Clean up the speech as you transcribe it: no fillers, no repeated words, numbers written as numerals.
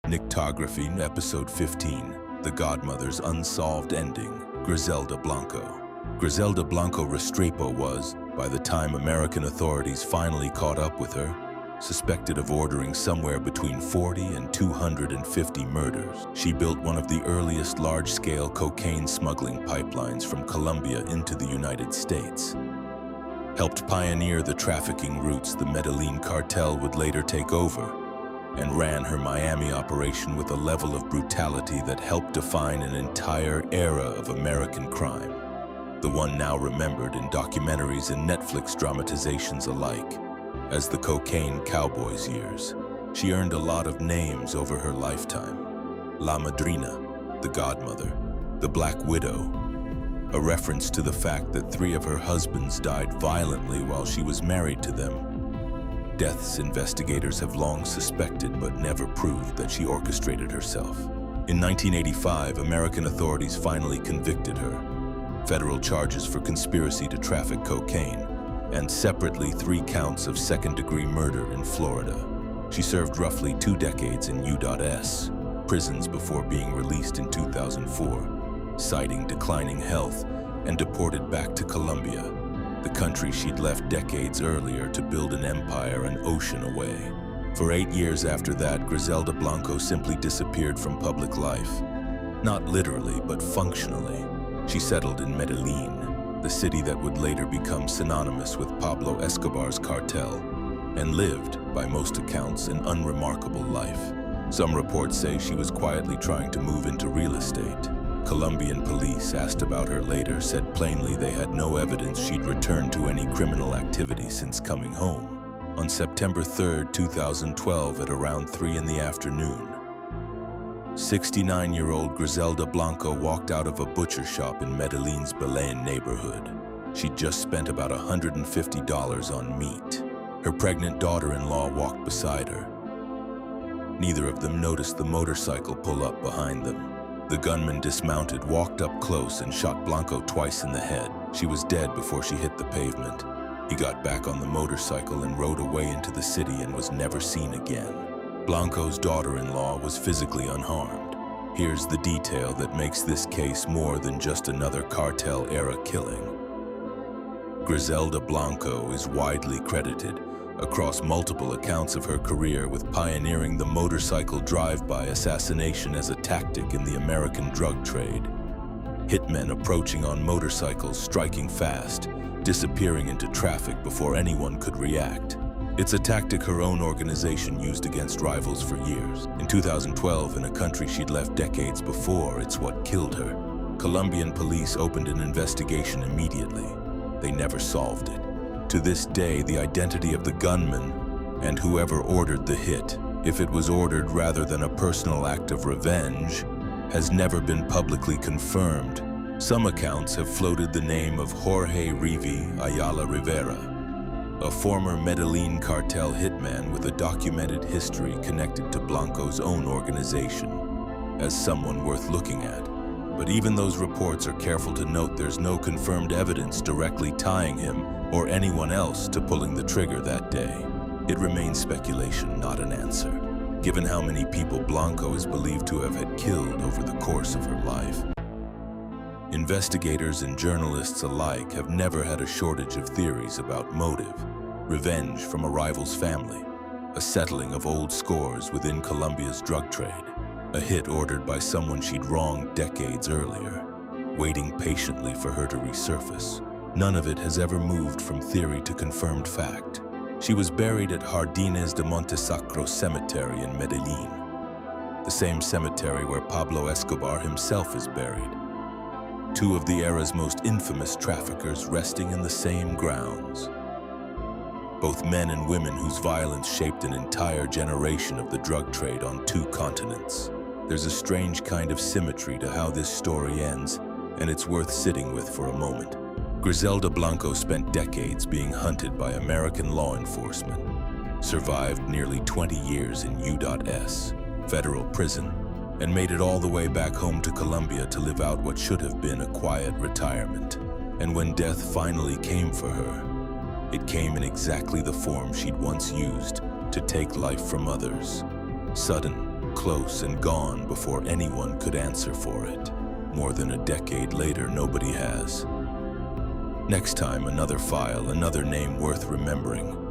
Nyctography, Episode 15, The Godmother's Unsolved Ending, Griselda Blanco. Griselda Blanco Restrepo was, by the time American authorities finally caught up with her, suspected of ordering somewhere between 40 and 250 murders. She built one of the earliest large-scale cocaine smuggling pipelines from Colombia into the United States, helped pioneer the trafficking routes the Medellin cartel would later take over, and ran her Miami operation with a level of brutality that helped define an entire era of American crime, the one now remembered in documentaries and Netflix dramatizations alike as the cocaine cowboys years. She earned a lot of names over her lifetime. La Madrina, the Godmother, the Black Widow, a reference to the fact that 3 of her husbands died violently while she was married to them. Deaths investigators have long suspected but never proved that she orchestrated herself. In 1985, American authorities finally convicted her. Federal charges for conspiracy to traffic cocaine, and separately 3 counts of second-degree murder in Florida. She served roughly 2 decades in U.S. prisons before being released in 2004, citing declining health, and deported back to Colombia, the country she'd left decades earlier to build an empire an ocean away. For 8 years after that, Griselda Blanco simply disappeared from public life. Not literally, but functionally. She settled in Medellin, the city that would later become synonymous with Pablo Escobar's cartel, and lived, by most accounts, an unremarkable life. Some reports say she was quietly trying to move into real estate. Colombian police, asked about her later, said plainly they had no evidence she'd returned to any criminal activity since coming home. On September 3, 2012, at around 3 in the afternoon, 69-year-old Griselda Blanco walked out of a butcher shop in Medellin's Belén neighborhood. She'd just spent about $150 on meat. Her pregnant daughter-in-law walked beside her. Neither of them noticed the motorcycle pull up behind them. The gunman dismounted, walked up close, and shot Blanco twice in the head. She was dead before she hit the pavement. He got back on the motorcycle and rode away into the city and was never seen again. Blanco's daughter-in-law was physically unharmed. Here's the detail that makes this case more than just another cartel-era killing. Griselda Blanco is widely credited across multiple accounts of her career with pioneering the motorcycle drive-by assassination as a tactic in the American drug trade. Hitmen approaching on motorcycles, striking fast, disappearing into traffic before anyone could react. It's a tactic her own organization used against rivals for years. In 2012, in a country she'd left decades before, it's what killed her. Colombian police opened an investigation immediately. They never solved it. To this day, the identity of the gunman and whoever ordered the hit, if it was ordered rather than a personal act of revenge, has never been publicly confirmed. Some accounts have floated the name of Jorge Rivi Ayala Rivera, a former Medellin cartel hitman with a documented history connected to Blanco's own organization, as someone worth looking at. But even those reports are careful to note there's no confirmed evidence directly tying him or anyone else to pulling the trigger that day. It remains speculation, not an answer, given how many people Blanco is believed to have had killed over the course of her life. Investigators and journalists alike have never had a shortage of theories about motive, revenge from a rival's family, a settling of old scores within Colombia's drug trade, a hit ordered by someone she'd wronged decades earlier, waiting patiently for her to resurface. None of it has ever moved from theory to confirmed fact. She was buried at Jardines de Montesacro Cemetery in Medellin, the same cemetery where Pablo Escobar himself is buried. 2 of the era's most infamous traffickers resting in the same grounds. Both men and women whose violence shaped an entire generation of the drug trade on 2 continents. There's a strange kind of symmetry to how this story ends, and it's worth sitting with for a moment. Griselda Blanco spent decades being hunted by American law enforcement, survived nearly 20 years in U.S. federal prison, and made it all the way back home to Colombia to live out what should have been a quiet retirement. And when death finally came for her, it came in exactly the form she'd once used to take life from others. Sudden, close and gone before anyone could answer for it. More than a decade later, nobody has. Next time, another file, another name worth remembering.